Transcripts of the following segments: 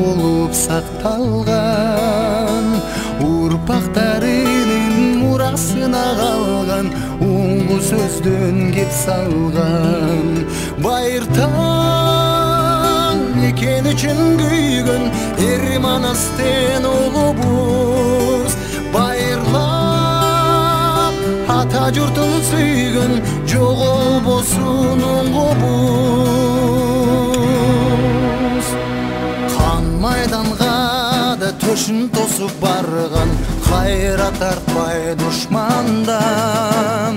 болуп сакталган, урпактарынын мурасына калган, уңгу сөздөн кеп салган. Байыртаң мекен үчүн күйгөн эр манастын улубуз, байырлап ата журтун сүйгөн жоголбосун уңгубуз. Кан майданга да төшүн тосуп барган, кайра тартпай душмандан,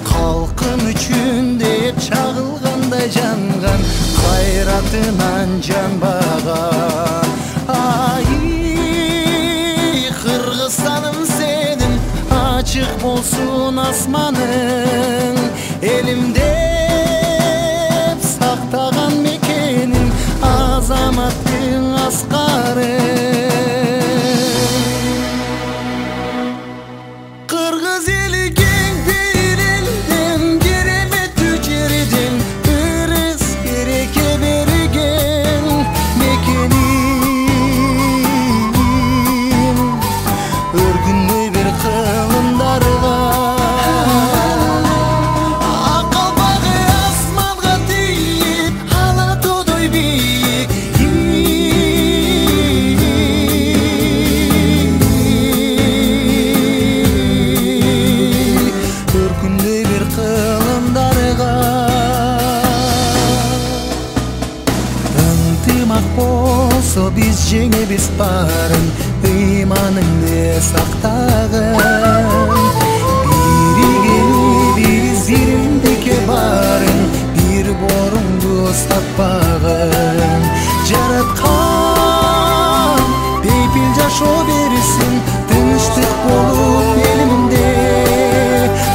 калкым үчүн деп чагылгандай жанган, кайратынан жанбаган. Ай, Кыргызстаным сенин ачык болсун асманың, элим деп сактаган мекенин, азаматтың аскары. Кыргыз эли кең бир элден, кереметтүү жерден, ырыс береке берген мекенин, өргүндөй бир кылымдарга, ак калпагы асманга тийип, ала тоодой бийик. Өргүндөй бир кылымдарга, ынтымак болсо биз жеңебиз барын, ыйманыңды сактагын. Биригип биз биримдикке барын, бир боруңду сатпагын. Жараткан бейпил жашоо берсин, тынчтык болуп элимде.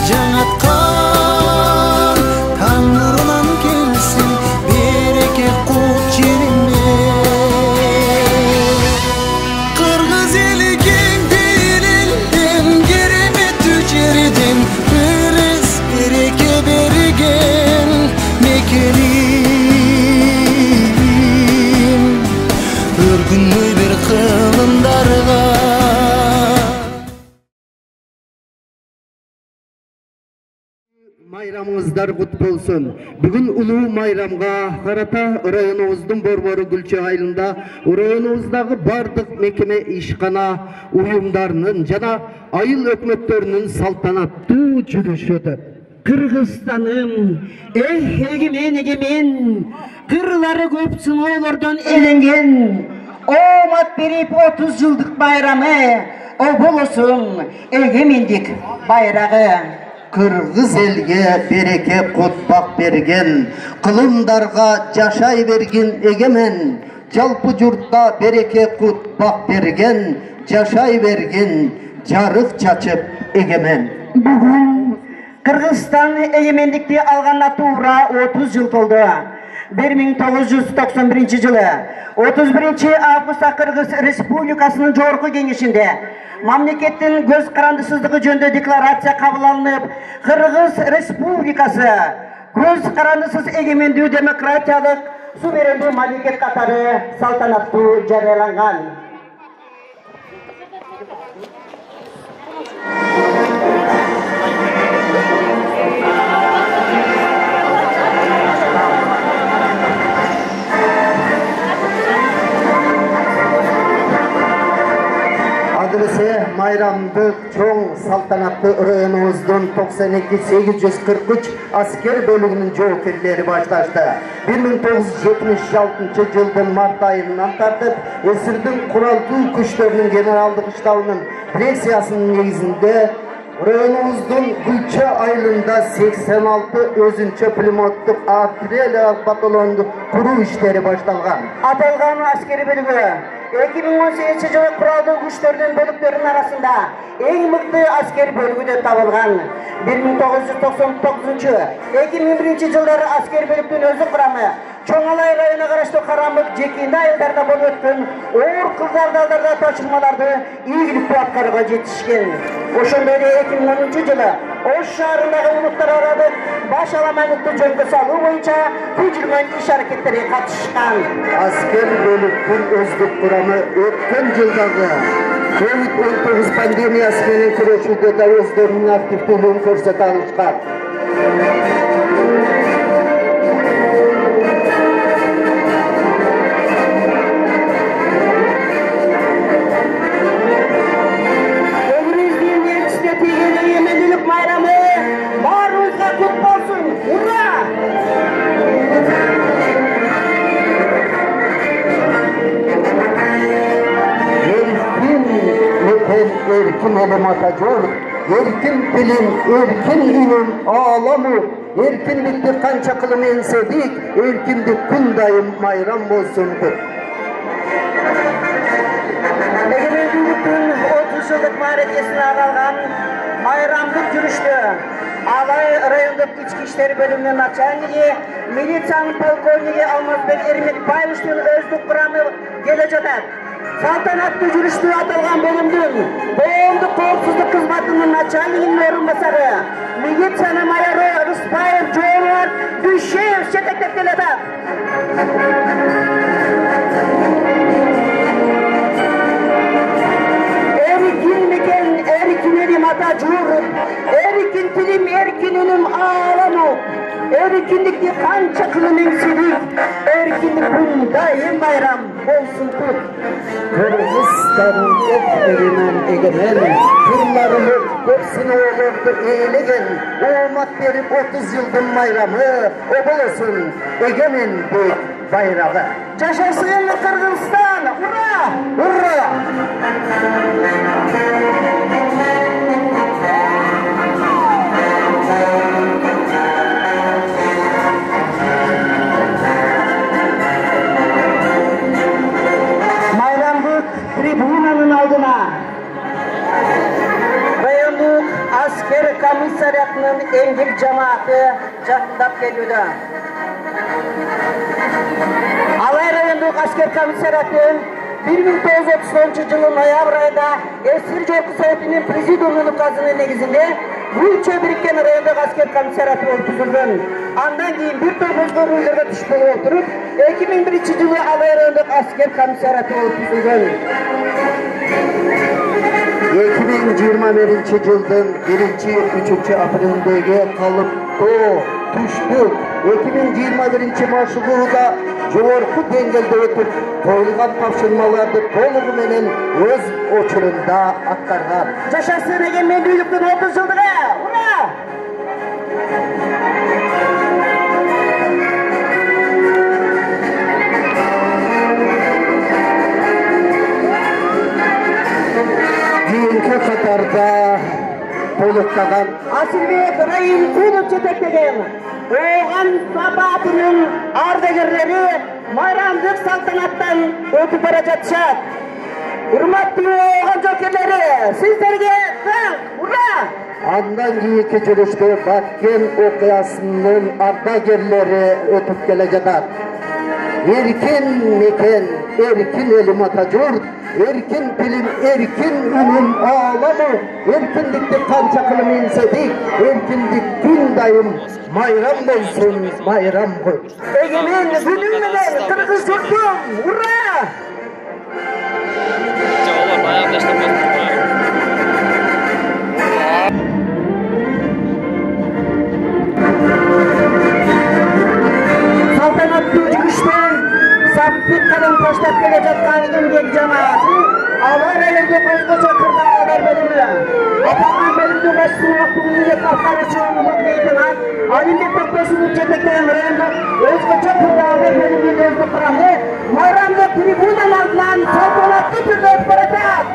Жаңаткан таң нурунан келсин, береке кут жериме. Кыргыз эли кең бир элден, кереметтүү жерден, ырыс береке берген мекенин, өргүндөй бир кылымдарга. Майрамыңыздар кут болсун. Бүгүн улуу майрамга карата районубуздун Борбору Гүлчө айылында районубуздагы бардык мекеме, ишкана, уюмдарынын жана айыл өкмөттөрүнүн салтанаттуу жүрүшү өтөт. Кыргызстаным, эгемен эгемен, кырлары көп сыноолордон эленген, оомат берип 30 жылдык байрамы, о болосуң эгемендик байрагы. Кыргыз элге береке кутпак берген, кылымдарга жашай берген эгемен, жалпы журтта береке кутпак берген, жашай берген, жарык чачып эгемен. Бүгүн Кыргызстан эгемендикти алганына туура 30 жыл толду. 1991 жылы 31 августта Кыргыз Республикасынын Жогорку Кеңешинде мамлекеттин көз карандысыздыгы жөнүндө декларация кабыл алынып, Кыргыз Республикасы көз карандысыз эгемендүү демократиялык суверендүү мамлекет катары салтанаттуу жарыяланган. Адыресе майрамдык чоң салтанаттуу районубуздун 92-843 аскер бөлүгүнүн жоокерлери башташты. 1976 жылдын март айынан тартып, СССРдин куралдуу күчтөрүнүн генералдык штабынын пресиясынын негизинде районубуздун Гүлчө айылында 86 өзүнчө пулеметтик артиллериялык батальонду куруу иштери башталган. Аталган аскери бөлүгү 2018 жылы куралдуу күчтөрдүн бөлүктөрүнүн арасында эң мыкты аскери бөлүгү деп табылган. 1999-2001 жылдары аскери бөлүктүн өзү курамы Чоңалай районуна караштуу Карамык, Жекинди айылдарда болуп өткөн оор кылдардалдарда ташылмаларды ийгиликтүү аткарууга жетишкен. Ошондой эле 2010 жылы Oş şahrındagi uluslararası baş alamanlıkты жөнгө салуу боюнча көзүлгөн иш аракеттерге катышкан. Asker bölüktün özlük kuramı ötken yıldagı COVID-19 pandemiyası menен küreşүүдө da özlerinin aktifdүүлүгүн көрсөтө алышкан. Elimizdin elçisine tegelen Emenlilik bayramı barımızga kut bolsun. Ura! Erkin elim atacak, erkin dilim, erkin ilim, ağlamı, erkinlikti kança kılım ensedik, erkinlik kun dayım mayram bolsundur. Egemenliktин 30 жылдык мааракесине арналган майрамдык жүрүштө Алай райондук ички иштер бөлүмүнүн начальниги, милициянын полковниги Алмазбек Эрмекбаевичтин өздүк курамы келе жатат. Салтанаттуу жүрүштө аталган бөлүмдүн коомдук коопсуздук кызматынын начальнигинин орун басары, милициянын майору Рыспаев Жомарт Дүйшеев жетектеп келатат. Erkin elim atacağım, erkin dilim, erkin elim ağlamı, erkinlikte kança kılım emsilik, erkinlik bundayım bayram olsun tut. Kırgızstan'ın ekmerinden egemen, kırlarını hepsini olurdu eylegen, oğmat verip 30 yıldın bayramı, o olsun egemen büyük bayrağı. Yaşasın Kırgızstan, hurra! Hurra! Bayramlık tribunanın aldına rayonluk asker komissariyatının emgek cemaati jakындап келүүдө. Алай райондук аскер комиссариятынын 1930 жылы ноябрь айында Эсир Жойку Советинин президиумунун указынын негизинде Гүлчө бириккен райондук аскер комиссарияты болуп түзүлгөн. Андан кийин бир топ өзгөрүүлөргө туш болуп отуруп 2001 жылы Алай райондук аскер комиссарияты болуп түзүлгөн. 2021 жылдын 1-3 апрелиндеги калыптуу түштүк 2021 машыгууда жогорку деңгээлде өтүп коюлган тапшырмаларды толугу менен өз учурунда аткарган. Жашасын эгемендүүлүктүн 30 жылдыгы! Ура! Кийинки катарда толуктаган Асылбек Райымқұлов жетектеген оған сапатының ардагерлери майрамдык салтанаттан өтүп бара жатышат. Урматтуу оған жокерлери, сиздерге таң, ура! Андан кийинки жүрүштө Баткен окуясынын ардагерлери өтүп келе жатат. Erkin meken, erkin elim atacurt, erkin dilim, erkin ünüm ağlamı, erkinlikte kança kılım insedik, erkinlik gün dayım, mayram bolsun, mayram koy. Egemen günün menen Kırgız yurtum, ura! Cevaplar bayağı da işte Saltanatlı жүрүштөн саптык кадам таштап келе жаткан эмгек жамааты Алай райондук өзгөчө кырдаалдар бөлүмү аталган бөлүмдүн башчысы мектебинде каткаруучу лейтенант Алимбек Токтосунун жетектеген райондук өзгөчө кырдаалдар бөлүмүнүн өздүк курамы майрамдык трибунанын алдынан салтанаттуу түрдө өтүп баратат.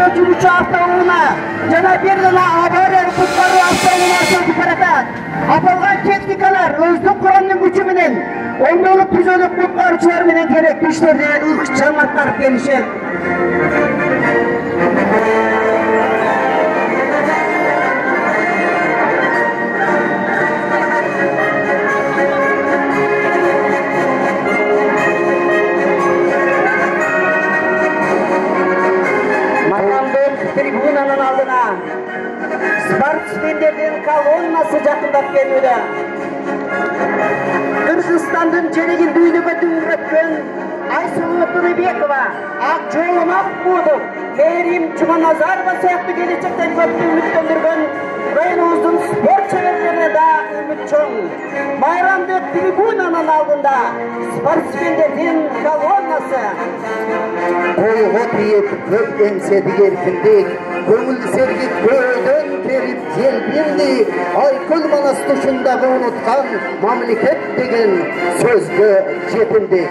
Жүрүүчү автоунаа жана бир гана авария куткаруу автоунаасы өтүп баратат. Аталган техникалар өздүк курамдын күчү менен оңдолуп түзөлүп куткаруучулар менен керектүү иштерди ыкчам аткарып келишет. tribunanın aldına sportsmenlerden kolonnası jakындап келүүдө. Кыргызстандын жерегин дүйнөгө дүңгүрөткөн Айсулуу Турбекова, Акжол Махмудов, Мерим Чуманазарова сыяктуу келечектен көптү үмүттөндүргөн районубуздун спорт чеберлерине да үмүт чоң. Майрамдык трибунанын алдында спортсмендердин колоннасы. Койго тийип көп эңседи эркиндик, көңүл сергип көдөн керип желбинди, Айкөл Манас тушундагы унуткан мамлекет деген сөзгө жетинди.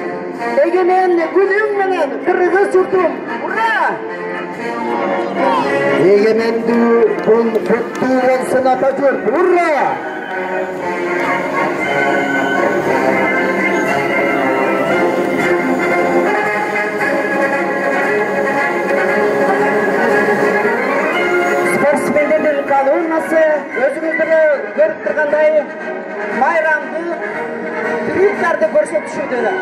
Egemen günüm менен Kırgız yurtum, ура! Egemendu kun kutlu olsun Atatürk, hurra! Sportsmenlerden kolonnası özünüzde görüp turganday bayramды трибунада көрсөтүшүүдө.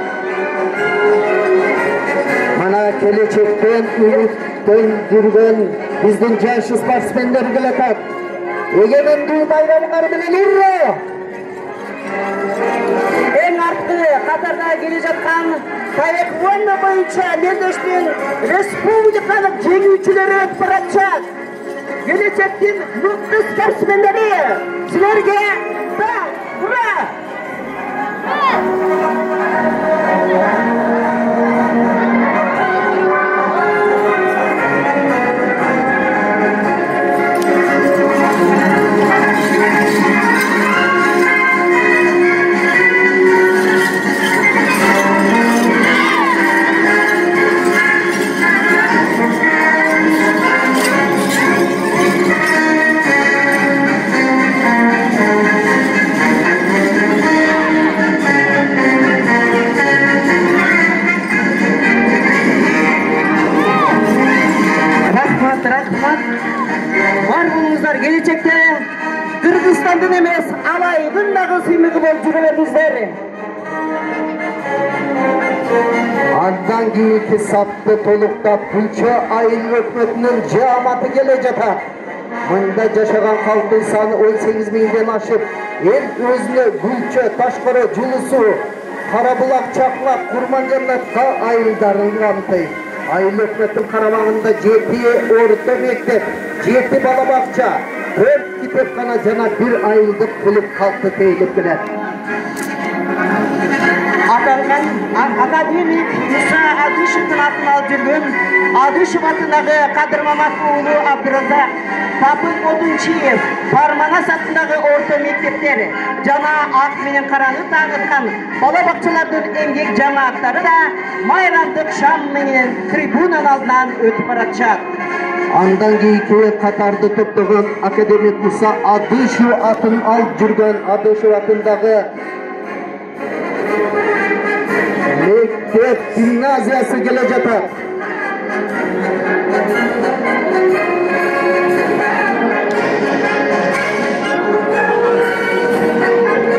Mana келечектен үмүттөн жүргөн биздин жаш спортсмендер келатат. Эгемендүү байрамыңар менен урра! Эң арткы катарда келе жаткан таэквондо боюнча мелдештин республикалык жеңүүчүлөрү өтүп баратышат. Келечектин мыкты спортсмендери силерге ура! Бар болуңуздар, келечекте Кыргызстандын эмес, Алайдын дагы сыймыгы болуп жүрө бериңиздер. Андан кийинки сапты толуктап Күлчө айыл өкмөтүнүн жааматы келе жатат. Мында жашаган калктын саны 18 миңден ашып, эл өзүнө Күлчө, Ташкoro, Жулусу, Карабулак, Чаклак, Курманжанатка айылдарын камтыйт. Айыл өкмөттүн карамагында 7 орто мектеп, 7 бала бакча, 4 китепкана жана 1 айылдык клуб калкты тейлип келет. Аталган академик Муса Адышевдин атын алып жүргөн Адышев атындагы Кадыр Мамат уулу Абдыразак, Тапын Одунчиев, Парманас атындагы орто мектептер жана ак менен караны тааныткан бала бакчалардын эмгек жамааттары да майрамдык шам менен трибунанын алдынан өтүп баратышат. Андан кийинки катарды топтогон академик Муса Адышев атын алып жүргөн Адышев атындагы мектеп гимназиясы келе жатат.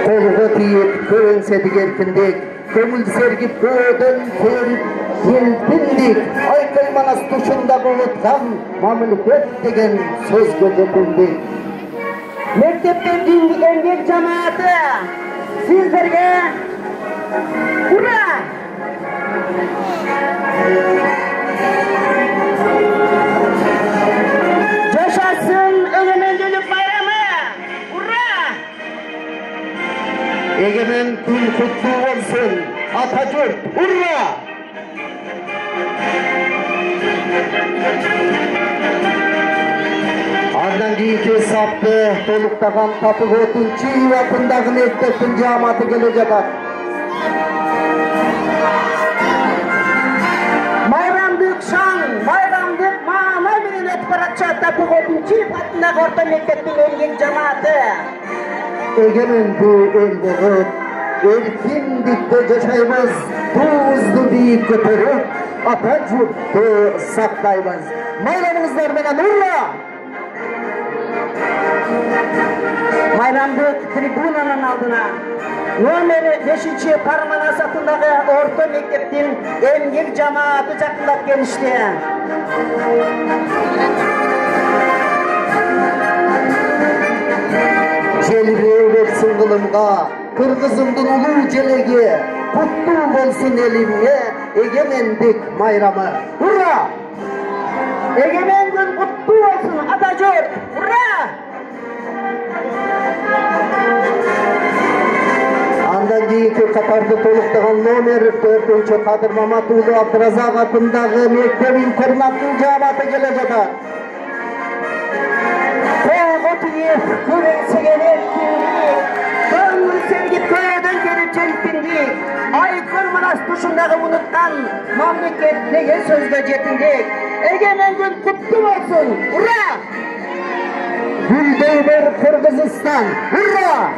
Колго тийип көңседи эркиндик, көңүл сергип көдөн керип желпиндик, Айкөл Манас тушундагы унуткан мамлекет деген сөзгө жетиндик. Мектептен кийинки эмгек жамааты сиздерге ура! Жашасын эгемендүүлүк байрамы! Ура! Эгемен күн куттуу болсун, Атажурт, ура! Андан кийинки сапты толуктаган Тапык Отунчиев атындагы мектептин жааматы келе жатат. Майрамдык шаң, майрамдык маанай менен өтүп баратышат Тапык Отунчиев атындагы орто мектептин эмгек жамааты. Эгемендүү эл болуп, эркиндикте жашайбыз, туубузду бийик көтөрүп, ата журтту сактайбыз. Майрамыңыздар менен ура! Майрамдык трибунанын алдына номер 5 Парманас атындагы орто мектептин эмгек жамааты жакындап келишти. bayramga, Kırgızımdın ulu jelegi, kutlu bolsun elimge, egemendik bayramı. Hurra! Egemen gün kutlu olsun Atatürk. Hurra! Andan keyinki katarda toluqtagan nomer 4-nче Kadir Mamatulu Abdurazak atındağı mektep internatının jamatı gele jatar. Oturuyor, güvensegen erkinlik, gönül sevgi köyden gelip çelipindik, aykır mınas tuşundağı unutkan, memleket nege sözde jetindik. Egemen gün kutlu olsun, hurra! Güldeyber Kırgızistan, hurra!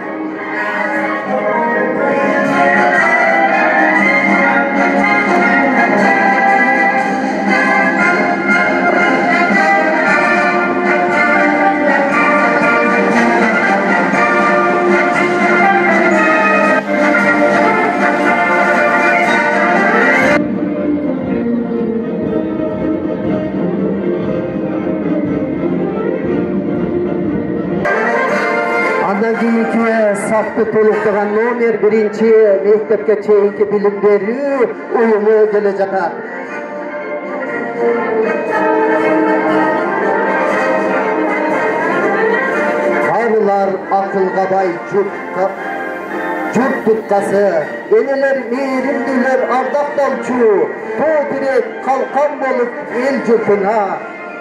Andan keyinki saptı toluqtagan nomer 1-nче mektepke çeyinki bilim berүү uyumu gele jatar. Arılar akılga bay jurt tutkası, eneler meyrimdiler ardaktalçu, too direk kalkan bolup el jurtuna,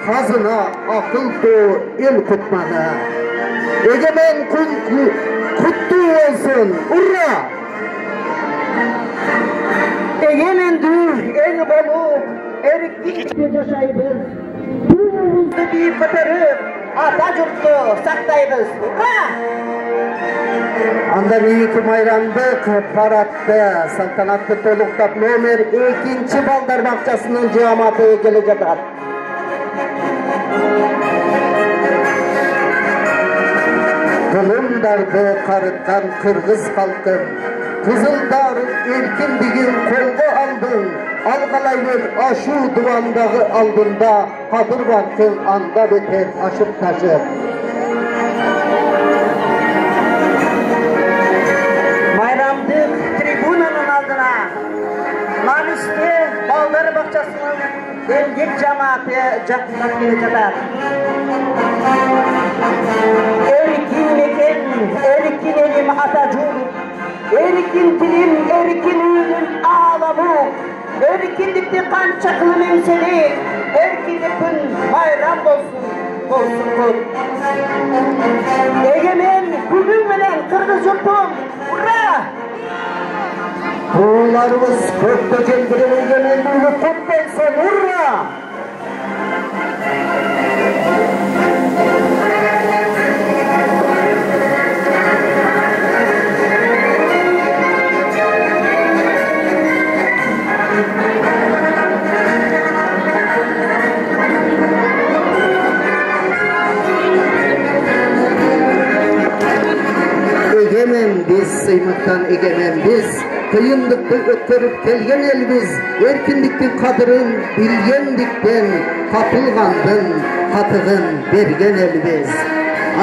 kazına akıl too el kutmadı. Egemen gün kutlu olsun, hurra! Egemen dur, el bolup, erkeklikte yaşayız. Tuğumuzu büyük kotarıp, Atatürk'ü saktayız. Hurra! Anda keyinki bayramdık paradda saltanatlı toluqtap nomer 2-nче Balдар Bakçasının jamatı gele jatar. Kılımdardı karıtkan Kırgız halkın, Kızıldar erkindigin kolga aldın, algalayır aşı duvandağı aldında, Kadir Bank'ın anda beter aşıp taşır. Bayramdık tribunanın aldına, Malis'te Balдар Bakçası'nın emgek cemaati jaktap gele jatar. Erkin eken, erkin elim Atatürk, erkin tilim, erkin ülüm ağlamı, erkinlikte kança kılım emseli, erkinlikün bayram olsun, olsun kut. Egemen bugün menen Kırgız yurtum, hurra! Buğularımız kökte cendire egemenliğini kutlansın, hurra! Egemen biz, sıymıktan egemen biz, kıyınlıkты ötkörüp kelgen elbiz, erkinliktin kadırın bilgendikten, kapılgandın, katıgın bergen elbiz.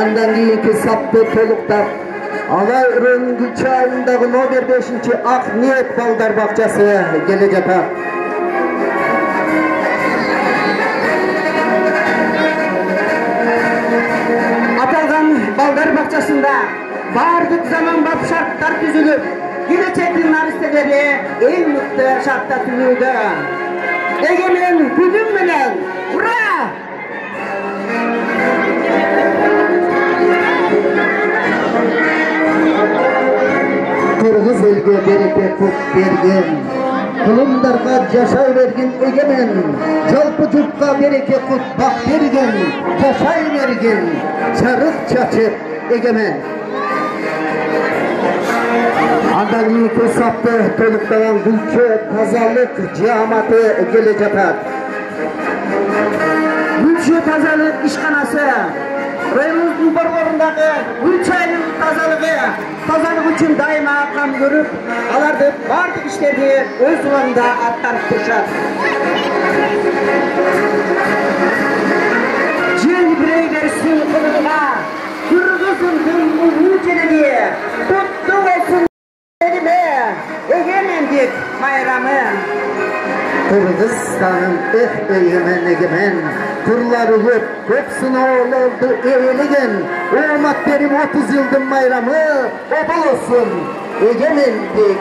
Andan keyinki saptı toluqtap, Alayırın Gülçe ayındağı nomer 5-nче Ak Niyet Balдар Bakçası gele jatar. Atalgan Balдар Bakçası'nda bardıq zaman bap şartlar düzülüp, gelecektің naristeleri en mutlu şartta tülüydü. Egemen güdüm menen, hurra! Kırgız elge bereke kut bergen, kılımdarga yaşay bergen egemen, jalpı jurtga bereke kut bak bergen, yaşay bergen, çarık çaçıp egemen. Andan keyinki saptı toluqtagan Gülçe Tazalık jamatı gele jatar. Gülçe Tazalık işkanası, rayonumuzun borborundağı Gülçe'nin tazalık için daima kan görüp, alardı bardıq işlerini öz ulanında attarıp duruşar. Cel bireyler sınıfına, Kırgız'ın ulu çeleliği, tuttu Kırgızstan'ın egemen Kırları hep sınav oldu eğiligen Oğmat benim 30 yıldım bayramı o olsun egemenlik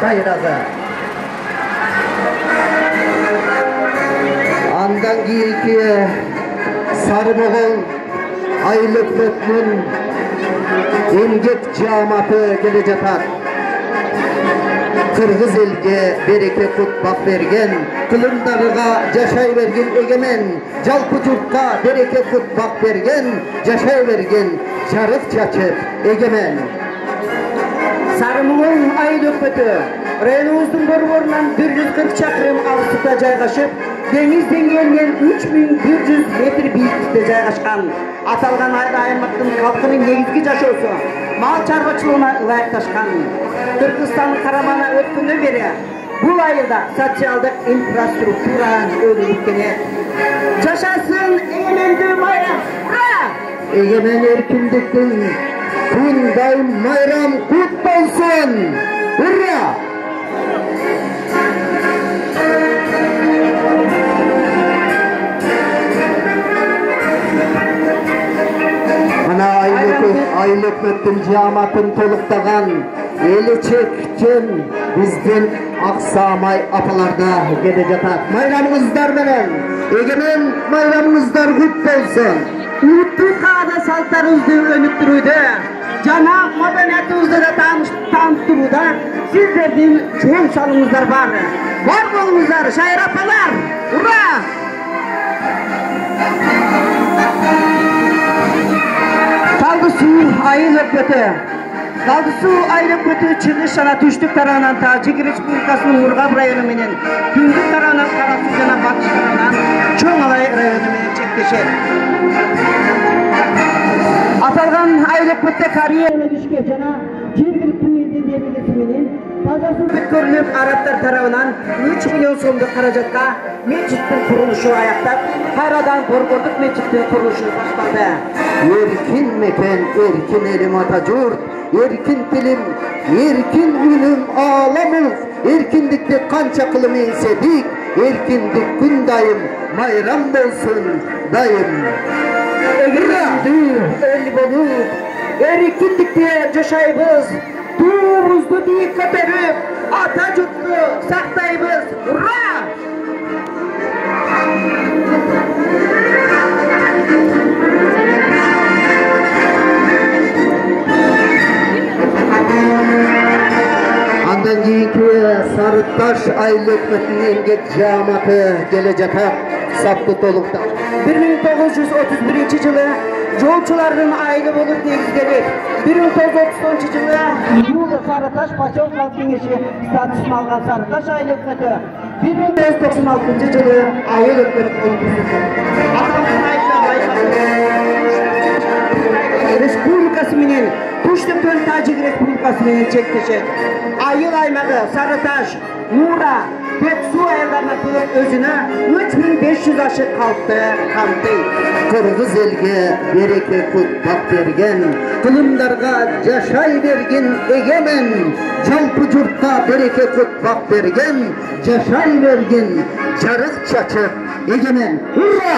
bayrağı. Andan giyiki Sarıboğul Aylık Fötmün Emgek Camatı gelecek. Kırgız elge bereke kutbak bergen, kılımdarıga yaşay vergen egemen, jalpı jurtka bereke kutbak bergen, yaşay vergen, şarık çaçı egemen. Sarımıгыл айыл өкмөтү районубуздун борборунан 140 чакырым алыстыкта жайгашып, деңиз деңгээлинен 3100 метр бийиктикте жайгашкан. Аталган аймактын калкынын негизги жашоосу мал чарбачылыгына ылайыкташкан. Түркістан қарамана өткөндөн бери бул айылда социалдык инфраструктура өнүгүп жашасын эгемендүү майрам. Ура! Egemen erkinliktин күн дайым майрам кут болсун. Ура! Ana aylık öttüm camatın toluktağan eli çekçen bizden aksamay apalarda gede jatat. Mayramınızlar menen egemen mayramınızlar kut bolsun. Unuttуу kaada saltlarыбызды өнүктүрүүдө жана маданиятыбызды да тааныштырууда сиздердин чоң салымыңыздар бар. Бар болуңуздар, шайыр апалар. Ура! Талдысуу айыл өкмөтү. Талдысуу айыл өкмөтү чыгыш жана түштүк тарабынан Тажик Республикасынын Мургап району менен, түндүк тарабынан Кара Суу жана батыш тарабынан Чоң Алай району менен чектешет. Аталган айыл өкмөттө Корея түшкөн жана жергиликтүү элдин демилгеси менен таза суу бүткөрүлүп, арабтар тарабынан 3 миллион сомдук каражатка мечиттин курулушу аяктап, кайрадан борбордук мечиттин курулушу башталды. Erkin mekan, erkin elim Atajurt, erkin tilim, erkin ünüm ağlamız, erkinlikte kança kılım ensedik, erkinlik gün dayım, bayram bolsun dayım. Egemendir, el bolup, erkinlikte yaşayыбыз, туубузду бийик көтөрүп, Atajurttu сактайбыз. Ура! Andan keyinki Sarıtaş ayıl ökmötünün emgek camatı gelecek saptı tolukta. 1931 жылы жолчулардын айылы болуп негизделип, 1930 жылы Sarıtaş поселкалык кеңеши статусун алган Sarıtaş айыл өкмөтү 1996 жылы айыл өкмөтү болуп түзүлдү. Аталган айылда республикасы менен Түштүктөн Тажик Республикасы менен чектешет. Айыл аймагы Sarıtaş, Нура, Бексуу айылдарына кылып өзүнө 3500 ашык калкты камтыйт. Kırgız elge bereke kutbak bergen, kılımdarga yaşay bergen egemen, jalpı jurtka bereke kutbak bergen, yaşay bergen, jarık çaçıp egemen. Hurra!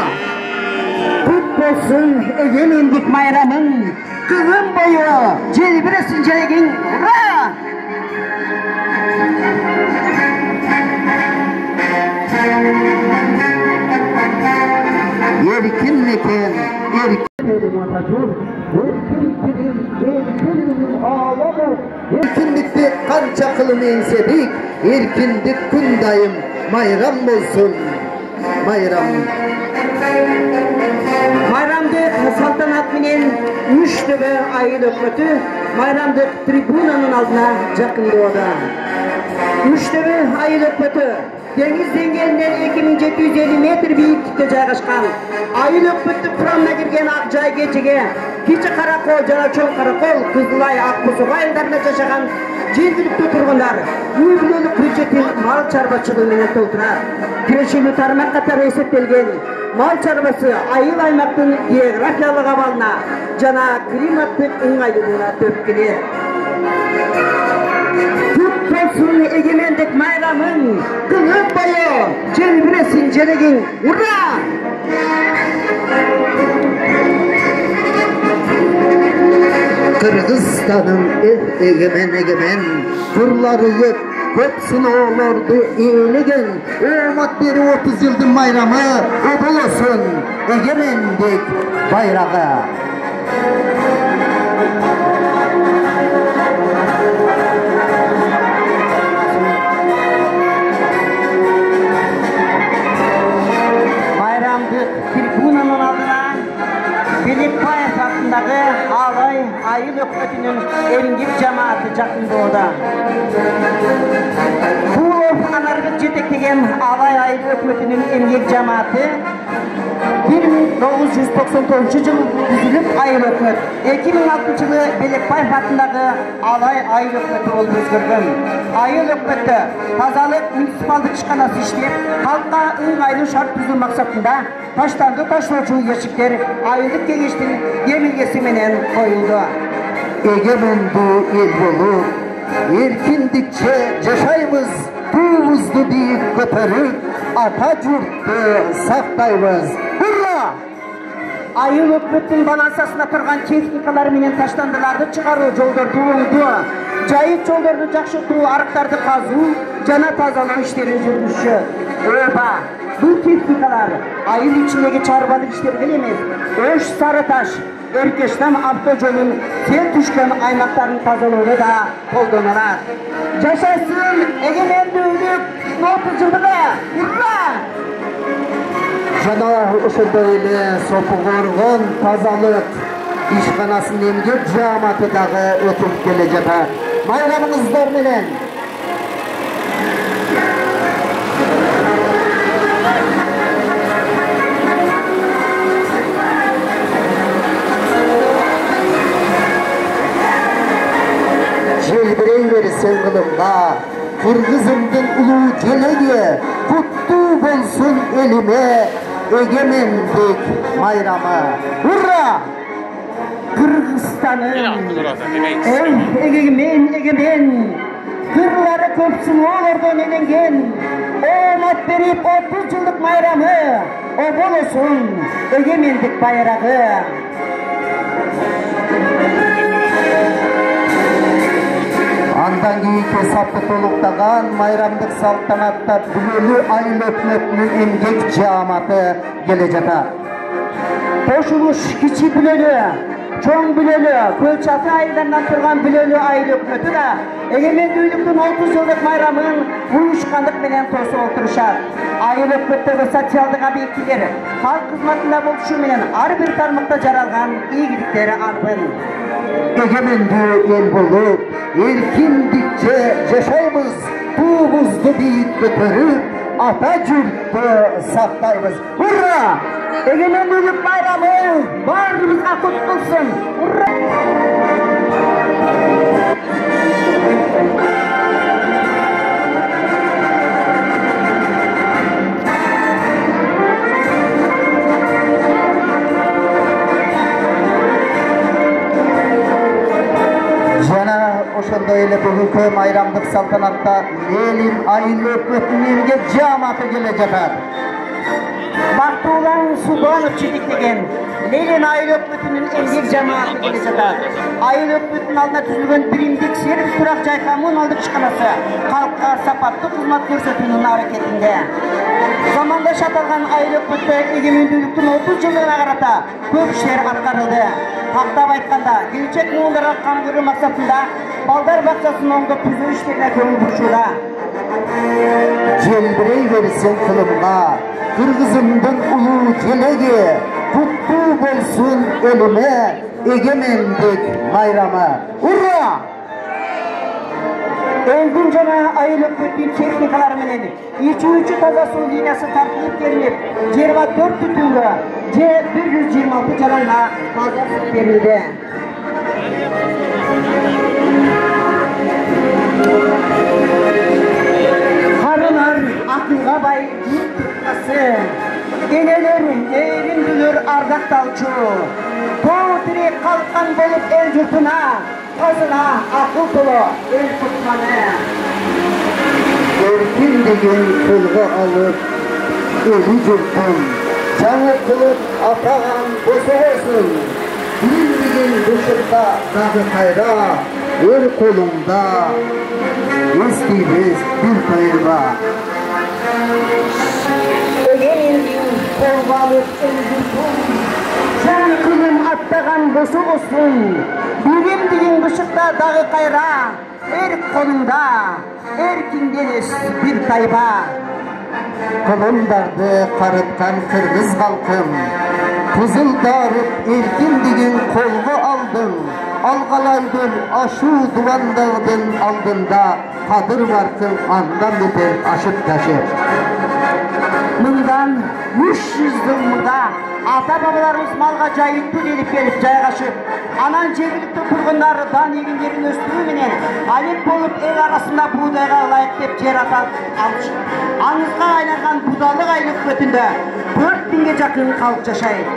Kut bolsun egemenlik mayramın, kılım boyu jelbiresin jelegin. Hurra! Erkin mekan, erkin elim Atajurt, erkin tilim, erkin ünüm ağlamız, erkinlikte kança kılım ensedik, erkinlik gün dayım, mayram bolsun, mayram. Bayramdık saltanat менен Үштөбө айыл өкмөтү bayramdık трибунанын алдына жакындоодо. Үштөбө айыл өкмөтү деңиз деңгээлинен 2750 метр бийиктикте жайгашкан. Айыл өкмөттүн курамына кирген ак жай кечеге Кичи Каракол жана Чоң Каракол, Кызылай, Акбузук айылдарында жашаган жергиликтүү тургундар үй бүлөлүк бюджетин мал чарбачылыгы менен толтурат. Кирешилүү тармак катары эсептелген мал чарбасы айыл аймактын географиялык абалына жана климаттык ыңгайлуулугуна төп келет. Кут болсун эгемендик майрам. bayramın günü boyu celbiresin celegin. Urra! Kırgızstan'ın egemen Turları yok köpsün olurdu eğilegen Omat beri 30 yıldır bayramı Obul olsun egemendik bayrağı. Bayramdık tribunanın adına Belikpayev hakkındaki alay ayıl ökmetinin emgir cemaati Jakın Doğu'da. Bu anargı jeteklеген alay ayıl ökmetinin emgir cemaati 1999 yılı düzülüp ayıl ökmet. 2006 yılı Belikpayev hakkındaki alay ayıl ökmeti oldu özgürgün. Ayıl ökmeti tazalık municipaldık işkanası işleyip halkka ыңғайлы şart түзүү maksatında taşlandı taşlauçu yeşikler ayılık kengештин демилгеси менен коюлду. Egemendu el bolup erkindikçe yaşayımız tuğumuzdu deyip köpürüp ata jurttu saktayбыз. Hurra! Ayıl ökmеттин балансасына турган техникалар менен таштандыларды чыгаруу жолдорду оңду. Жайыт жолдорду жакшыртуу, арыктарды казуу жана тазалоо иштерин жүргүзүшү. Ооба, бул техникалар айыл ичиндеги чарбалык иштерге эмес, Ош Сарыташ, Эркештам автожолунун сел түшкөн аймактарын тазалоого да колдонулат. Жашасын эгемендүүлүк 30 жылдыгы! Урра! Жана ошондой эле Сопугоргон тазалык ишканасынын эмгек жааматы дагы өтүп келе жатат. Байрамыңыздар менен. Желбирей берсең кылымга, Кыргызымдын улуу желеги, куттуу болсун элиме, эгемендик майрамы. Урра! Кыргызстанын эгемен кырлары көпсүн олордон эленген Оомат берип 30 жылдык майрамы оболосун эгемендик байрагы. Андан кийинки сапты толуктаган майрамдык салтанатта бүлөлүү айыл өкмөтүнүн эмгек жааматы келе жатат. Кошулуш кичи бүлөлүү, чоң бүлөлүү, көл чаты айылдарынан турган бүлөлүү айыл өкмөтү да эгемендүүлүктүн 30 жылдык майрамын уюшкандык менен тосуп отурушат. Айыл өкмөттөгү социалдык объектилер халк кызматында болушу менен ар бир тармакта жаралган ийгиликтери арбын. Эгемендүү эл болуп, эркиндикче жашайбыз, туубузду бийик көтөрүп, ата журтту сактайбыз. Урра! Эгемендүүлүк байрамы баарыбызга кут кылсын. Урра! Жана ошондой эле бүгүнкү майрамдык салтанатта Ленин айыл өкмөтүнүн эмгек жааматы келе жатат. Бактуулан Султанов жетектеген Ленин айыл өкмөтүнүн эмгек жамааты келе жатат. Айыл өкмөтүнүн алдына түзүлгөн биримдик сервис турак жай коммуналдык ишканасы халкка сапаттуу кызмат көрсөтүүнүн аракетинде. Замандаш аталган айыл өкмөттө эгемендүүлүктүн 30 жылдыгына карата көп иштер аткарылды. Тактап айтканда, келечек муундарга камгыруу максатында балдар бакчасын оңдоп түзүү иштерине көңүл бурушууда. Желбирей берсең кылымга, Кыргызымдын улуу желеги, куттуу болсун элиме, эгемендик майрамы. Урра! Элдин жана айыл өкмөттүн техникалары менен ичүүчү таза суу линиясы тартылып келип, 24 түтүнгө же 126 жаранга таза суу берилди. Карылар акылга бай журт туркасы, энелер эриндүүлөр ардакталчу, тоо тирек калкан болуп эл журтуна Kazına akıl dolu el tutmanı. Erkin erkindigin kolga alıp eli jurtun жаңы kılıp atağan bosu olsun. Bilindigin dışında dağı kayra el kolumda eskimiz bir kayırma. Egemenliğin kolga alıp eli jurtun жаңы kılım attağan bosu olsun. Bilindigin dışında dağı kayra el kolumda erkindeniz bir tayba. Kılımdardı karıtkan kırgız halkım, kızıldarıp erkindigin kolgu aldın. Algalaydır aşu duvandağdın aldında, kadır varkın andan beter aşıp taşır. Mından 300 yılında ata-babalarımız malga jayıttı delip gelip jaygaşıp, anan жергиликтүү тургундардан эгиндерин өстүрүү менен алек болуп эл арасында буудайга ылайык деп жер атап алышып, аңызга айланган будалык айыл өкмөтүндө 4000 жакын калып жашайт.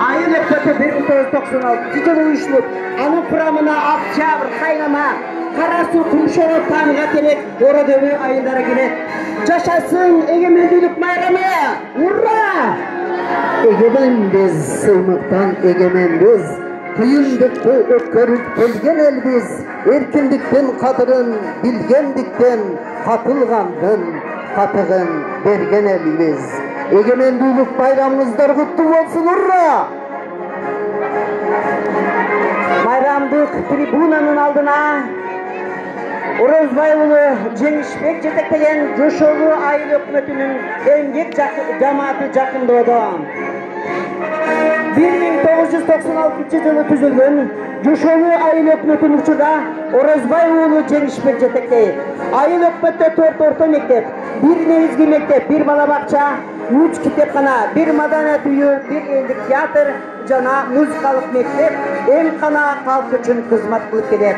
Айыл өкмөтү 1996 жылы уюшулуп, анын курамына Октябрь, Кайнама, Кара суу, Кумшоо, Таңга керек Ородөбү айылдары кирет. Жашасын эгемендүүлүк майрамы! Ура! Egemenbiz, sığmıktan egemenbiz, kıyındıkta ökkörüp gelgen elbiz, erkindikten kadırın, bilgendikten katılgandın, katığın bergen elbiz. Egemendүүлük bayramınızlar kutlu olsun, urra! Bayramдык трибунанын алдына Орозбай уулу Жеңишбек жетектеген Жошолу айыл өкмөтүнүн эмгек жамааты жакындоодо. 1996 жылы түзүлгөн Жошолу айыл өкмөтүнүн учурда Орозбай уулу Жеңишбек жетектейт. Айыл өкмөттө 4 орто мектеп, 1 негизги мектеп, 1 бала бакча, 3 китепкана, 1 маданият үйү, 1 элдик театр жана музыкалык мектеп эмкана калк үчүн кызмат кылып келет.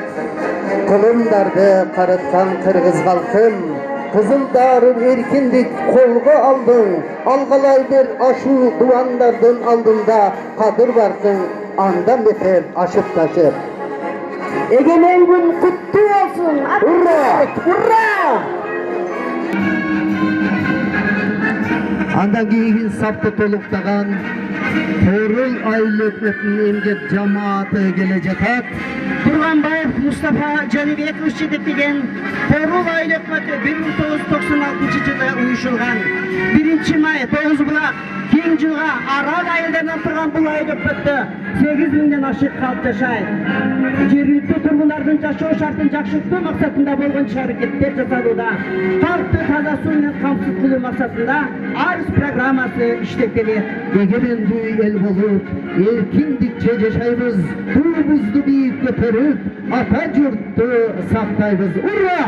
Kılımdardı karıtkan kırgız halkım, kızıldarın erkindik kolga aldın, algalaydır aşu duvanlardın aldında, kadır varkın andan beter aşıp taşır. Egemen gün kutlu olsun. Urra! Urra! Andan keyin saptı toluktağan Torul ayıl ökmetinin emgek cemaatı gelecek hat. Turganbayev Mustafa Canibekov жетектеген Torul айыл өкмөтү 1996 жылы уюшулган. 1-май 9-булак кең жылга арал айылдарынан турган бул айыл өкмөттө 8000ден ашык калып жашайт. Жергиликтүү тургундардын жашоо шартын жакшыртуу максатында болгон аракеттер жасалууда. Калкты таза суу менен камсыз кылуу максатында арыз программасы иштеп келет. Egemendүү эл болуп, эркиндикче жашайбыз, туубузду бийик көтөрүп, ата журтту сактайбыз. Ура!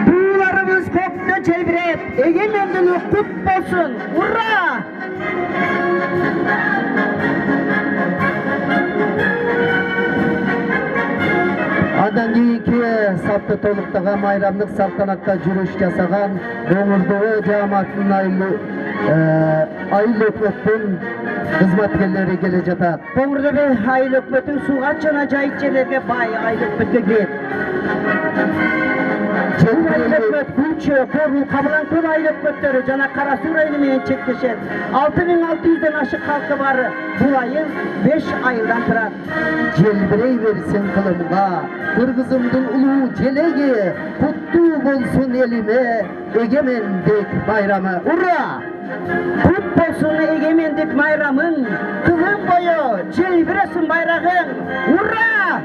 Тууларыбыз көктө желбиреп, эгемендүүлүк кут болсун. Ура! Андан кийинки сапты толуктаган майрамдык салтанатта жүрүш жасаган Доңуздоо жааматынын айыл өкмөттүн кызматкерлери келе жатат. Доңуздоо айыл өкмөтүн сууга жана жайыт жерлерге бай айыл өкмөткө кирет. Күнчө, Корул, Кабыланкөл айыл өкмөттөрү жана Кара суу району менен чектешет. 6600ден ашык калкы бар бул айыл 5 айылдан турат. Желбирей берсин кылымга, кыргызымдын улуу желеги, куттуу болсун элиме, эгемендик байрамы. Ура! Кут болсун эгемендик майрамың, кылым бою желбиресин байрагың. Ура!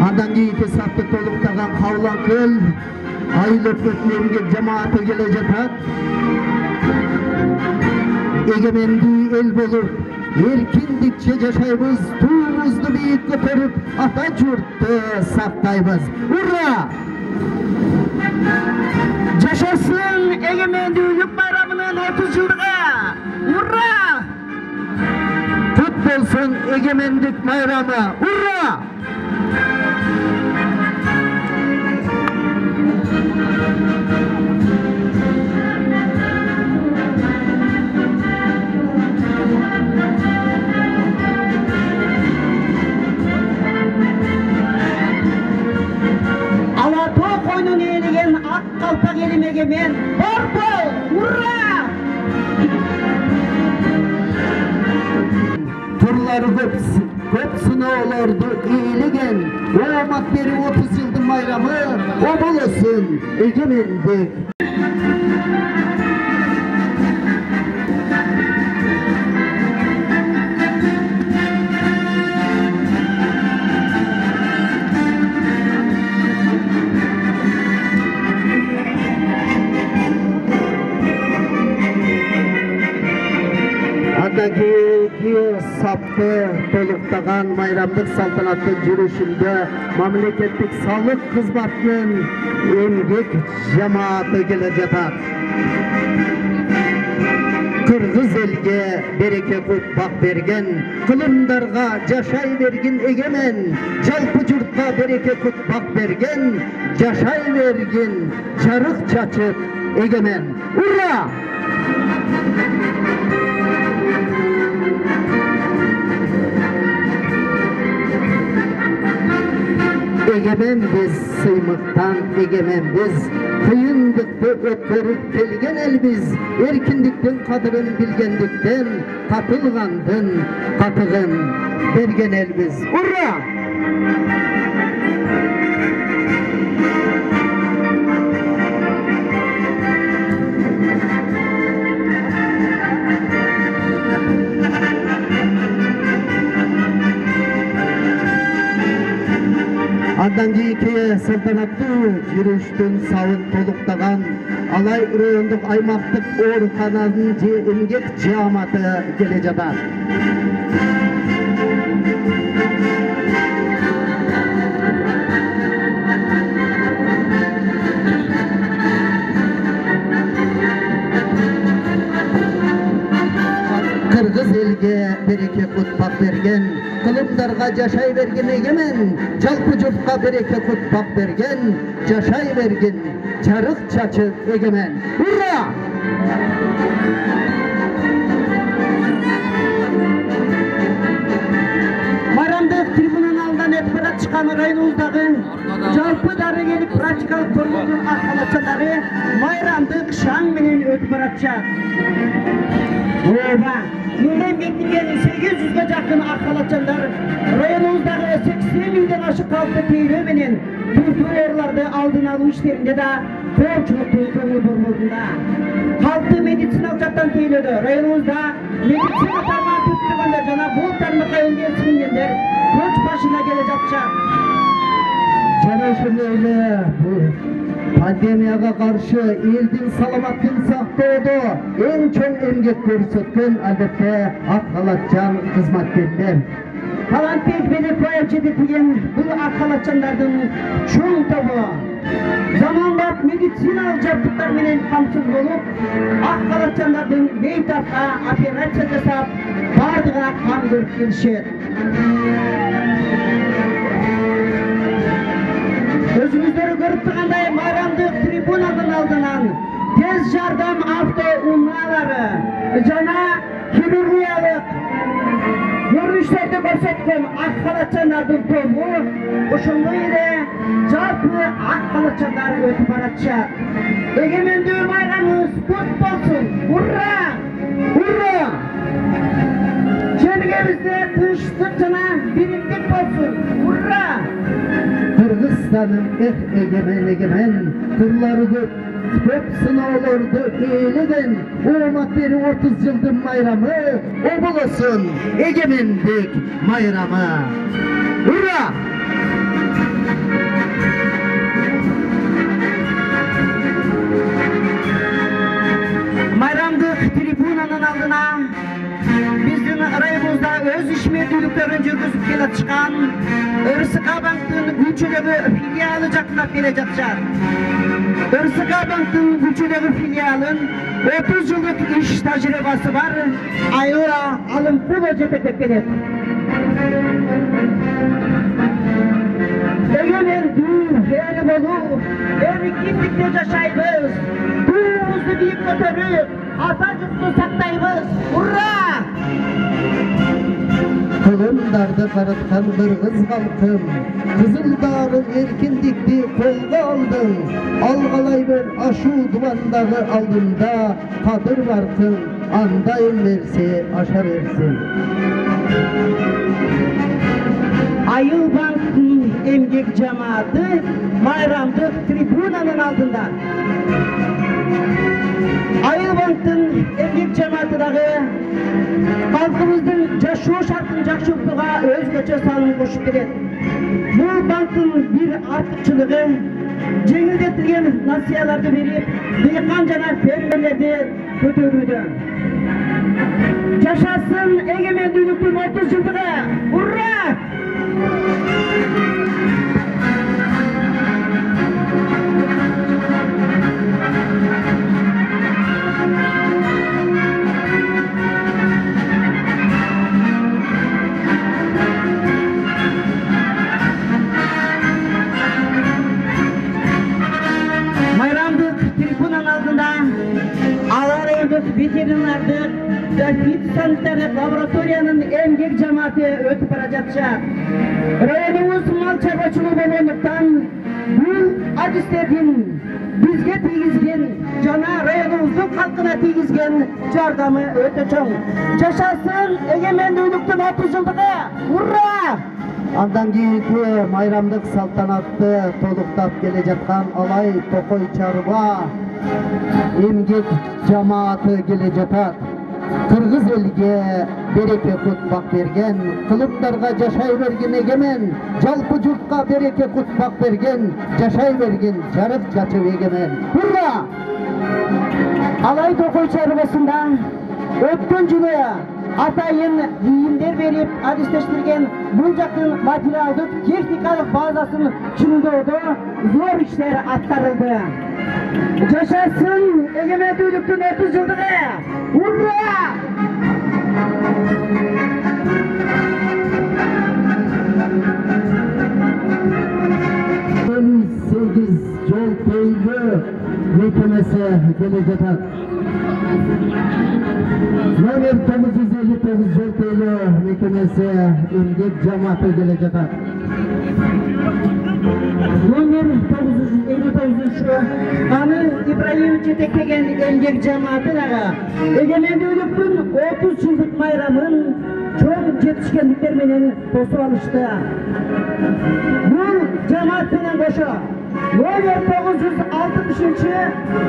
Андан кийинки сапты толуктаган Кабыланкөл айыл өкмөтүнүн эмгек жамааты келе жатат. Эгемендүү эл болуп, эркиндикче жашайбыз, туубузду бийик көтөрүп, ата журтту сактайбыз. Ура! Жашасын эгемендүүлүк байрамынын 30 жылдыгы. Ура! Кут болсун эгемендик байрамы. Ура! Kalpak elime gemen, bol hurra! Turları köpsün olardı iyiligen, o matberi 30 yıldır bayramı, o bolasın egemendik. Saptı toluktağan bayramlık saltanatlı yürüyüşünde memleketlik sağlık hizmetinin emgek cemaati gelecek. Kırgız elge bereke kutbak bergen, kılımdarga yaşay vergin egemen, jalpı jurtga bereke kutbak bergen, yaşay vergin, çarık çaçıp egemen. Urra! Egemen biz sıymıktan egemen biz, kıyındıkta ötürüp gelgen el biz, erkindikten kadırın bilgendikten, katılgandın katıgın bergen el biz. Urra! Andan keyinki saltanatlı yürüyüştün sağın toluktağan Alay rayonduk aymaktık oorukhananın emgek cemaati gelecek. Kırgız elge bereke kutbak bergen, kılımdarga yaşay vergin egemen, jalpı jurtga bereke kutbak bergen, yaşay vergin, çarık çaçı egemen. Hurra! Bayramdık tribunun aldan etpara çıkan rayonumuzdagı jalpı darı gelip praktikalık tormozun arkalaşanları bayramdık şan menen ötüp baratacak. Oba! Yıldan bekleyen 800'e yakın arkalaşanlar rayonumuzdagı 80 binden aşık halkı teylömenin kulturlarda aldın alı işlerinde de koğuşluk kulturu durumunda. Halkı medisinal çattan teylödü. Rayonumuzda medisina tarmağın tuttuğunda cana bol tarmıqa öngesinindenler koç başına gelecekçe. Cana şöyle bu pandemiyaga karşı eldin salamatlığını saktoodu en çok emgek görsetken albatta Akhalatcan hizmetlerler. Talantbek beni koyacıdı diyen bu Akhalatcanlardan çoğun tabu. Zamanla medisinal jabduklar menen kamsız bolup Akhalatcanlardan beytapka operatsiya jasap bardığına kan görüp gelişet. Özümüzleri görüp turganday bayramdık tribunanın aldынан tez yardam avto unnaları jana хирургиялык görünüşlerde көрсөткөн Akhalatcanlardын тобу ошондой эле жалпы Akhalatcanдар өтүп баратышат. Эгемендүү байрамыбыз кут болсун. Ура! Ура! Жерибизде тынчтык жана биримдик болсун. Ура! Kırgızstan'ın egemen, kırları köp sınavlardı eyleden, o matberi 30 yıldır bayramı, o bulasın egemenlik bayramı. Hurra! Bayramdık tribunanın aldına bizden rayımızda öz işmerdүүлüklerini жүргүзүп келе чыккан РСК банктын күчүлөгү филиалы жакындап келе жатышат. РСК банктын күчүлөгү филиалын 30 жылдык иш тажрыйбасы бар айыла алымпуло жетектеп келет. Эгемендүү болуп, эркиндикте жашайбыз. Туубузду бийик көтөрүп, ата журтту сактайбыз. Ура! Kılımdarda karatkan kırgız halkım, Kızıldar'ın erkindikti kolga aldın. Algalay ben aşu duvandağı aldığında kadır varkın, andayım verse aşa versin. Ayılbank'ın emgek cemaati bayramdık tribunanın altında. Ayılbank'ın emgek cemaatidagi halkımızın yaşoo şartын жақшылтууга өзгөчө салым кошуп келет. Бул банктын bir артыкчылыгы жеңилдетилген насыяларды берип, дыйкан жана фермерлерди көтөрүүдө. Жашасын эгемендүүлүктүн 30 жылдыгы! Ура! Ветеринардык фитосанитарлык лабораториянын эмгек жамааты өтүп бара жатышат. Районубуз мал чарбачылыгы болгондуктан бул адистердин бизге тийгизген жана районубуздун калкына тийгизген жардамы өтө чоң. Жашасын эгемендүүлүктүн 30 жылдыгы! Ура! Андан кийинки майрамдык салтанатты толуктап келе жаткан Алай Токой чарба эмгек жамааты келе жатат. Кыргыз элге береке кутбак берген, кылымдарга жашай берген эгемен, жалпы журтка береке кутбак берген, жашай берген жарык жачып эгемен. Ура! Алай Токой чарбасында өткөн жылы атайын кийимдер берип, адистештирген бул жактын материалдык техникалык базасын чыңдоодо зор иштер аткарылды. Жашасын эгемендүүлүктүн 30 жылдыгы! Ура! Сегиz жол көйлө мекемеси келе жатат. Номер 959 жол көйлө мекемеси эмгек жамааты келе жатат. Номер 959 аны Ибраим жетектеген эмгек жамааты дагы эгемендүүлүктүн 30 жылдык майрамын чоң жетишкендиктер менен тосуп алышты. Бул жамаат менен кошо номер 960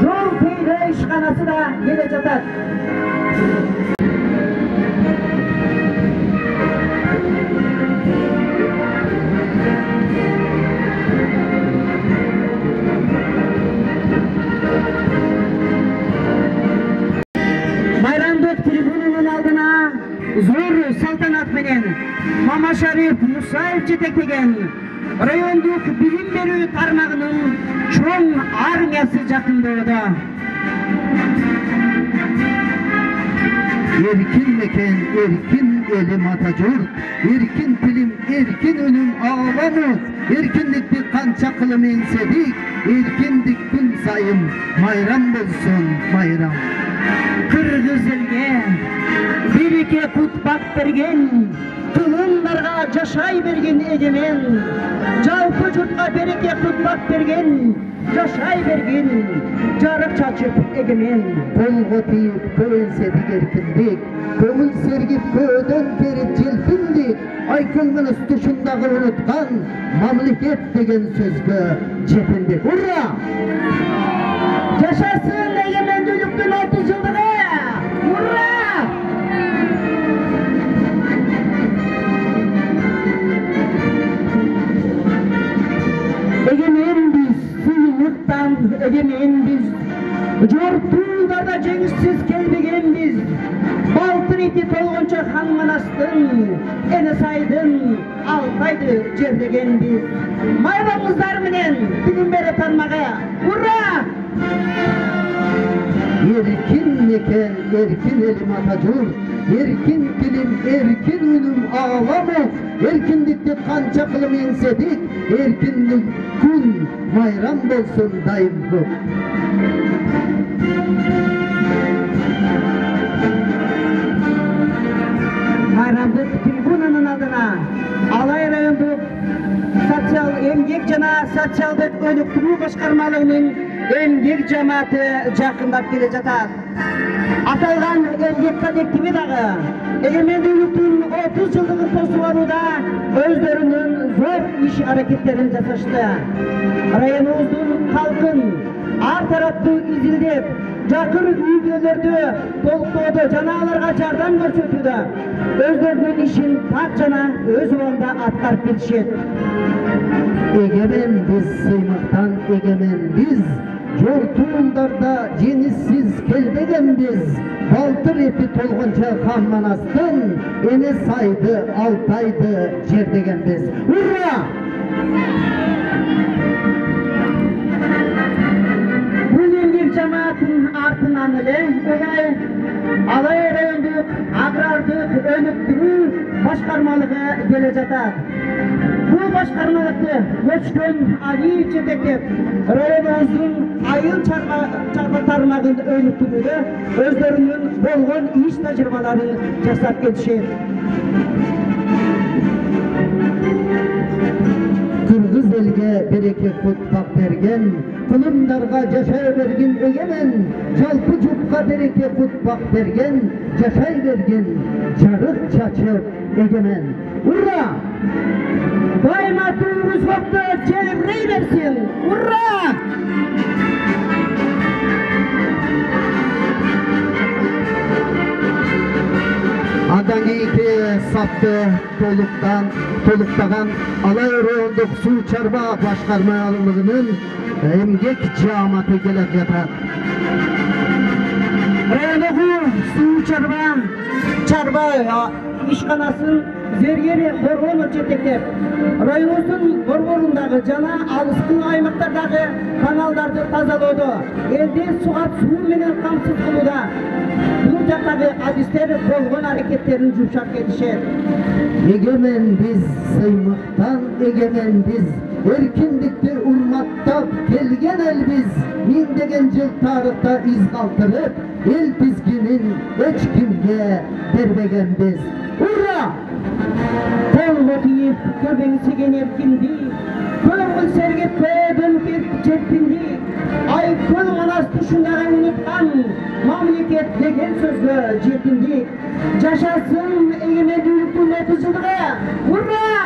жол көйлө ишканасы да келе жатат. Зор салтанат менен Мамашариф Мусаев жетектеген райондук билим берүү тармагынын чоң армиясы жакындоодо. Erkin meken, erkin elim Atajurt, erkin tilim, erkin önüm ağlamız, erkinlikti kança kılım ensedik, erkindik gün sayım, mayram bolsun mayram. Kırgız elge береке кутбак берген, кылымдарга жашай берген эгемен, жалпы журтка береке кутбак берген, жашай берген, жарык чачып эгемен. Колго тийип көөнседик эркиндик, көңүл сергип көөдөн керип желпиндик, айкылгыныз тушундагы уnuткан, мамлекет деген сөзгө жетиндик. Ура! Жашасын эгемендүүлүктүн 30 жылдыгы! Ура! Egemenbiz, suyunuqtan egemenbiz, жортууларда жеңишсиз келбегенбиз, балтыр ити толгончо хан Манастын, эне сайдын Алтайды жерлегенбиз. Майрамыңыздар менен билим бере тармагы! Ура! Erkin meken, erkin elim Atatürk, erkin dilim, erkin ölüm ağlamı, erkinlikte kança kılım ensedik, erkinlik gün bayram bolsun daim bu. Bayramdık tribunanın adına Alay rayonduk sosyal emgek jana sosyalдык өнүктүрүү башкармалыгынын эмгек жамааты жакындап келе жатат. Аталган эмгек коллективи дагы эгемендүүлүктүн 30 жылдыгын тосуп алууда өздөрүнүн зор иш аракеттерин жасашты. Районубуздун калкын ар тараптуу изилдеп, жакыр үй-бүлөлөрдү толуктоодо жана аларга жардам көрсөтүүдө өздөрүнүн ишин так жана өз убагында аткарып келишет. Egemen biz sıymıktan egemen biz, jortuğunlarda cenissiz kelbegen biz, baltır epi tolgunca Hammanas'tan, ene saydı, altaydı jerdegen biz. Hurra! Cemaatin артынан эле Алай райондук агрардык өнүктүрүү башкармалыгы келе жатат. Бул башкармалыкты өчкөн алий жетектеп, районубуздун айыл чарба тармагын өнүктүрүүдө өздөрүнүн болгон иш тажрыйбаларын жасап келишет. Kırgız elge bereke kutbak bergen, kılımlarga yaşay bergin egemen, çalpı cupka bereke kutbak bergen, yaşay bergin, jarık çaçıp egemen. Hurra! Daima tuğruz vakti çelebrey versin. Hurra! Adan iki saptı toluktagan Alay rayonduk su çarba başkarmalılığının emgek cemaati gelip yatar. Rayonduk su çarba işkanasın zergeri Borgonu жетектеп, районубуздун борборундағы жана алыстын аймактардагы каналдарды тазалоодо, элди суга суу менен камсыз кылууда бул жактагы адистер болгон аракеттерин жумшап келишет. Egemen biz sıymıktan egemen biz, erkinlikti urmattap kelgen el biz, mingdegen jıl tarıhta iz kaltırıp, el tizginin hiç kimge berbegen biz. Hurra! Kollu deyip göbeği segenep kimdi, köngül sergep ködün жетпинди, ay kol manas düşünleri unutkan, mamleket degen sözgö жетинди. Yaşasın egemendүүлүктүн 30 жылдыгы! Hurra!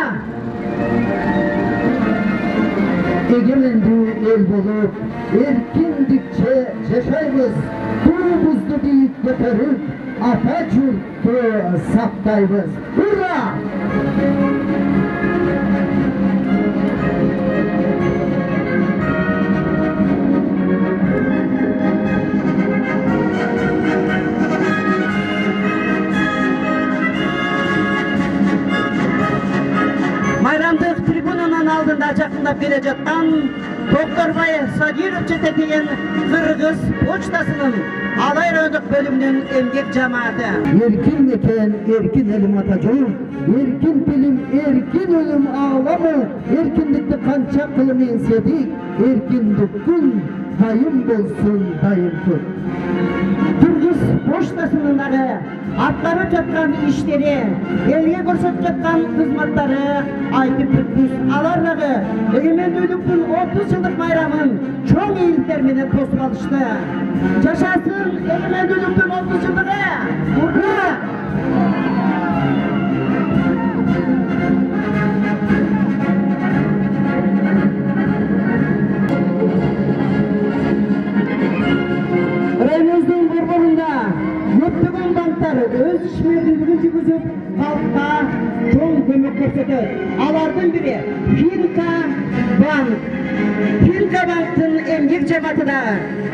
Egemendu el bulup, erkindikçe yaşaybız, tuğumuzdu deyip götürüp, Atatürk'ü saktayız. Hurra! Bayramдык трибунанын алдында жакындап келе жаткан Токторбай Садиров жетектеген Кыргыз почтасынын Алай райондук бөлүмүнүн эмгек жамааты. Erkin meken, erkin elim Atatürk, erkin dilim, erkin ölüm ağlamı, erkinlikte kança kılım ensedik, erkinlik gün daim bolsun daim tut. Кыргыз почтасынын дагы аткарып жаткан иштери, элге көрсөтүп жаткан кызматтары айтып бүткүс. Алар дагы эгемендүүлүктүн 30 жылдык байрамын чоң ийгиликтер менен тосуп алышты. Жашасын эгемендүүлүктүн 30 жылдыгы! Hurra! Rayonubуздун борборунда көптөгөн банктар өз ишмердүүлүгүн жүргүзүп, халкка чоң көмөк көрсөтөт. Алардын бири Finka банк. Finka банктын эмгек жамааты да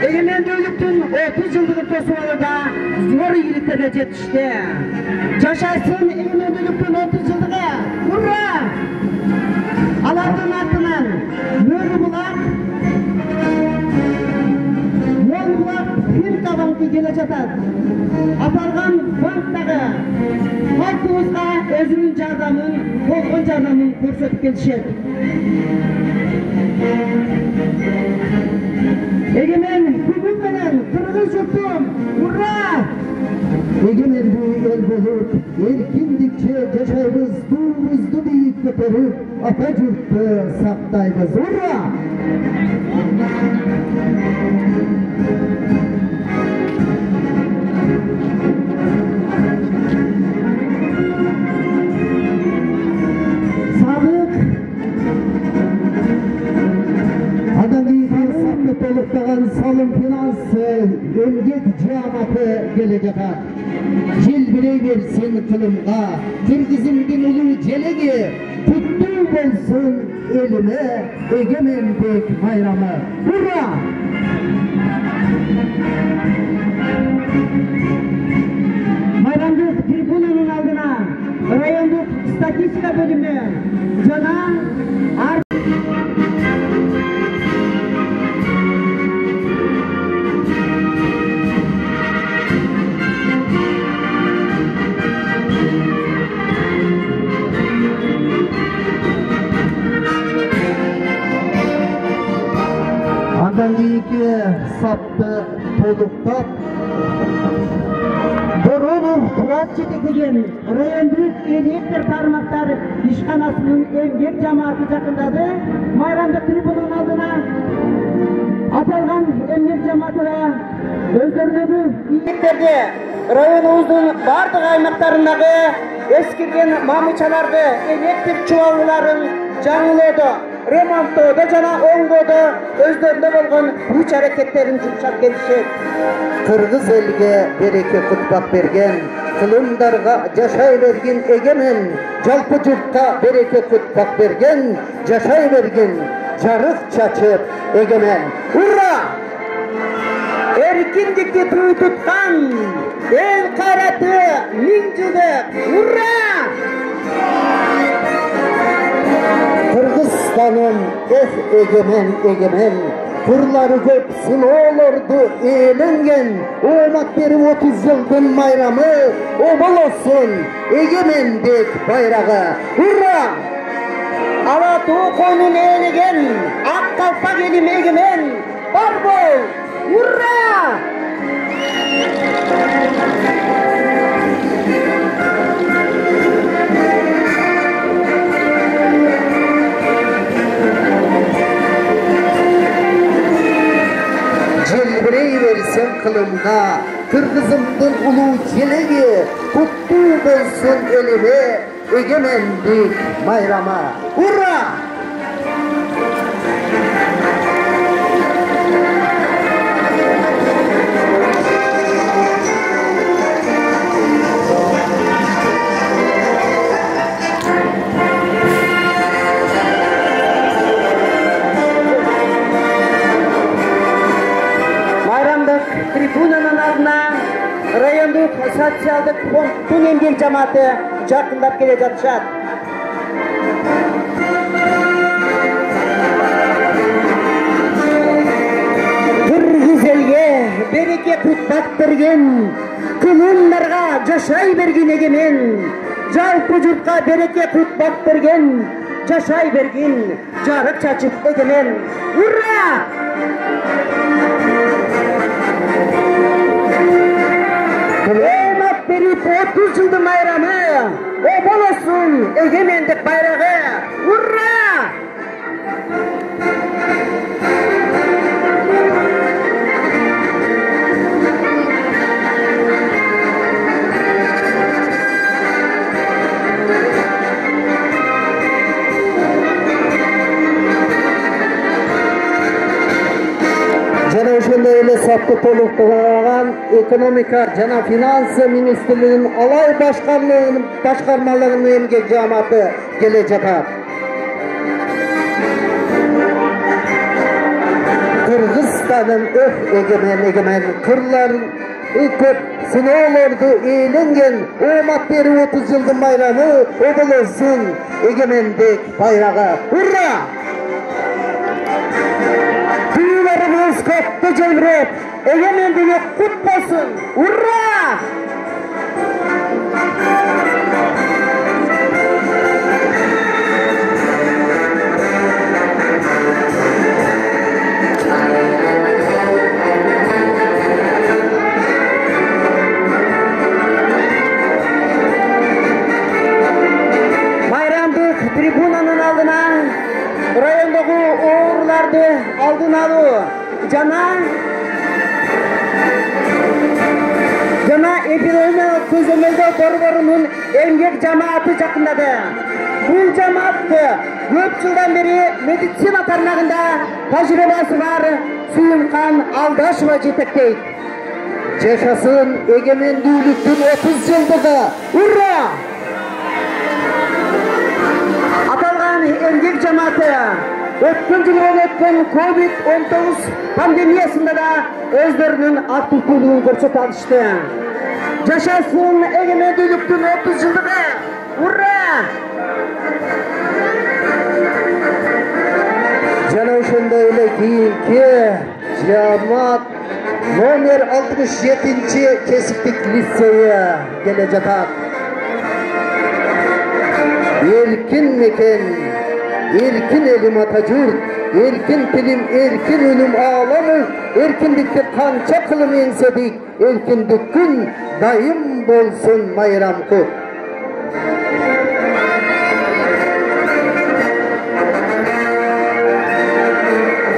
эгемендүүлүктүн 30 жылдыгын тосуп алууда зор ийгиликтерге жетишти. Жашасын эгемендүүлүктүн 30 жылдыгы! Hurra! Алардын артынан Мөрүбулак Finka банк banki kele жатат. Atalgan bankdagi halkımızga özünün jardamын, болгон жардамын көрсөтүп келишет. Egemen бүгүн менен кыргыз журтум, ура! Egemen bu el bulup, erkindikçe yaşayımız, tuğumuzdu büyük götürüp, Atatürk'ü saktayımız, hurra! Sadık! Toluqtağın salım finansı, emgek cihamatı gelecek. Jel birey versin kılımga, Kırgızımdın ulu jelegi, tuttu bolsun elime, egemenlik bayramı. Hurra! Bayramdык трибунанын алдына райондук статистика бөлүмү жана Andan keyinki sapты толуктап, Боронов Турат жетектеген райондук электр тармактар ишканасынын эмгек жамааты жакындады. Майрамдык трибунанын алдына аталган эмгек жамаатына өздөрүнүн ийеттерди районубуздун бардык аймактарындагы эскирген мамычаларды, электр чубалууларын жаңылоодо, ремонттоодо жана оңдоодо өздөрүндө болгон күч аракеттерин жумшап келишет. Kırgız elge bereke kutbak bergen, kılımdarga yaşay bergin egemen, jalpı jurtta bereke kutbak bergen, yaşay bergin, jarık çaçıp egemen. Hurra! Erkindikti tüy tutkan, el kayratı, ming жылдык, hurra! Kırgızstan'ın egemen egemen, Kırları köp sinoğlardı eğlengen, Omat beri 30 yıldın mayramı, obal olsun egemendik bayrağı. Hurra! Alatuğ konun eğlegen, ak kalpak elim egemen, var bol, hurra! Jelbirey versen kılımda, Kırgızımdın ulu jelegi, kutlu bolsun elime, egemenlik bayrama. Hurra! Tribunanın ardına rayonduk sosyaldık fondun emgek cemaati jakındap kele жатышат. Kırgız elge bereke kutbak bergen, kılımlarga жашай bergin egemen, жалпы журтка береке кутбак берген, жашай бергин, жарык чачып эgemen. Ура! Omat berip 30 жылдын майрамы, obol olsun egemendik bayragı. Hurra! Jana ошондой эле сапты толуктаган экономика жана финансы министрлигинин алай башкармалыгынын эмгек жамааты келе жатат. Кыргызстандын эgemen кырларын көп сыноолорду ээленген Omat beri 30 жылдын майрамы obol olsun egemendик байрагы. Ура! Bayramlarımız koptu cemret. Egemenliği kutlasın. Urra! Bayramdık tribunanın aldına rayondagi uğurlardı aldın alı. Jana epidemiya көзөмөлдөө борборунун эмгек жамааты жакынады. Бул жамаат көп жылдан бери медицина тармагында тажрыйбасы бар Сүйүмкан Алдашева жетектейт. Жашасын эгемендүүлүктүн 30 жылдыгы. Ура! Аталган эмгек жамааты өткөн жылы өткөн COVID-19 пандемиясында да өздөрүнүн активдүүлүгүн көрсөтө алышты. Жашасын эгемендүүлүктүн 30 жылдыгы. Ура! Жана ошондой эле кийинки жамаат номер 67-чи кесиптик лицейи келе жатат. Эркин мекен, эркин элим ата журт, эркин тилим, эркин үнүм ааламы, эркиндикти канча кылым эңседик, эркиндик күн дайым болсун майрамкы.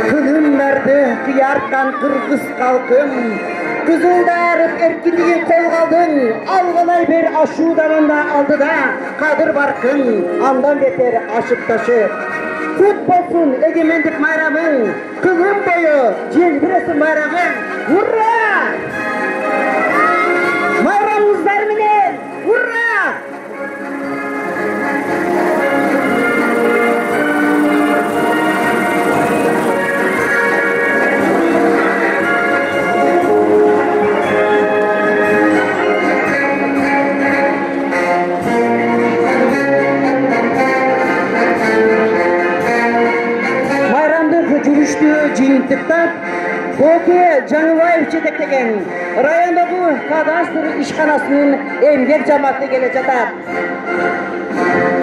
Күнүмдөрдү кыярткан кыргыз калкым, кызылдарып эркиндигин колго алдың, алгалай бер ашууданында алдыда кадыр баркын, андан бетер ашып ташып. Кут болсун эгемендик майрамың, кылым бою желбиресин байрагың. Ура! Майрамыңыздар менен! Ура! Жыйынтыктап Көке Жаңыбаев жетектеген райондогу кадастр ишканасынын эмгек жамааты келе жатат.